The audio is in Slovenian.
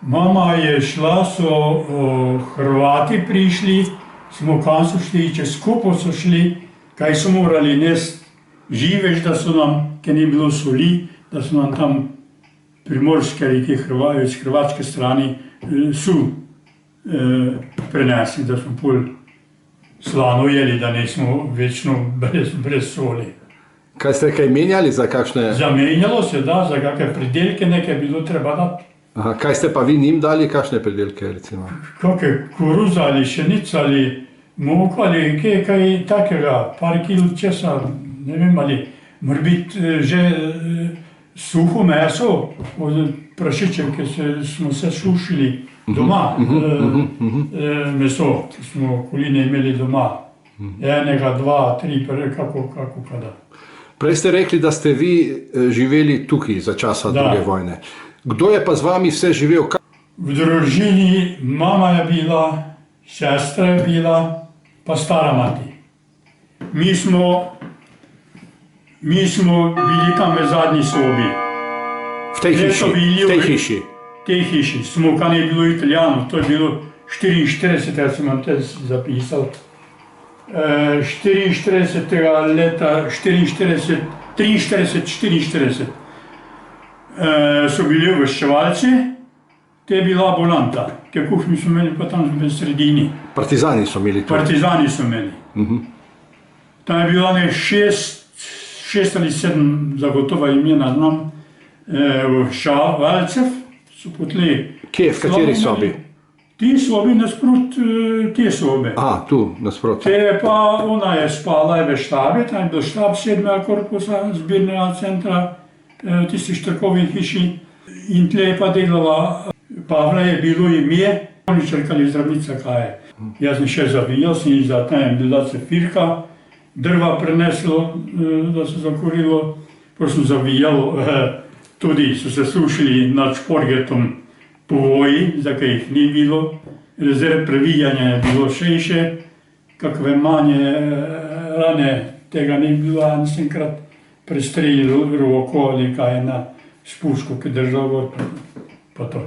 Mama je šla, so Hrvati prišli, smo kam so šli, čez Kopo so šli, kaj so morali nesti živež, da so nam, ker ni bilo soli, da so nam tam primorske ali iz hrvaške strani sol prenesli, da smo pol slano jeli, da nismo večno brez soli. Kaj ste kaj menjali za kakšne? Zamenjalo se, da, za kakšne pridelke nekaj bilo treba dati. Aha, kaj ste pa vi njim dali, kakšne pridelke recimo? Kakšne koruza ali šenica ali moko ali kaj takega, par kil česa, ne vem ali mora biti že suho meso od prašičev, ker smo se sušili doma, meso, ki smo koline imeli doma. Enega, dva, tri, kako kada. Prej ste rekli, da ste vi živeli tukaj za časa druge vojne. Kdo je pa z vami vse živel? V družini mama je bila, sestra je bila, pa stara mati. Mi smo bili tam v zadnji sobi. V tej hiši? V tej hiši. Smo, kaj je bilo Italijanov, to je bilo 44, jaz sem vam te zapisal. 44. leta, 43-44 so bili obveščevalci, to je bila ambulanta, ker kuhinjo smo imeli pa tam v sredini. Partizani so imeli to? Partizani so imeli. Tam je bilo 6 ali 7 zagotova imena znam obveščevalcev, so potli. Kje, v kateri sobi? Ti sobi nasprot te sobe. Aha, tu nasprot. Te pa ona je spala v štabi, tam je bil štab 7. korpusa zbirnega centra, tisti štrkovi hiši. In tle je pa delala, Pavla je bilo ime, bolničarka ali zdravnica kaj je. Jaz sem še zavijal, sem za tam je bila cefirka, drva preneslo, da se zakorilo, pa sem zavijal, tudi so se sušili nad šporgetom povoji, za kaj jih ni bilo, rezerv previjanja je bilo še, kakve manje rane tega ni bilo, in sem enkrat prestrelil roko ali kaj na spuško, ki držal gor, pa to.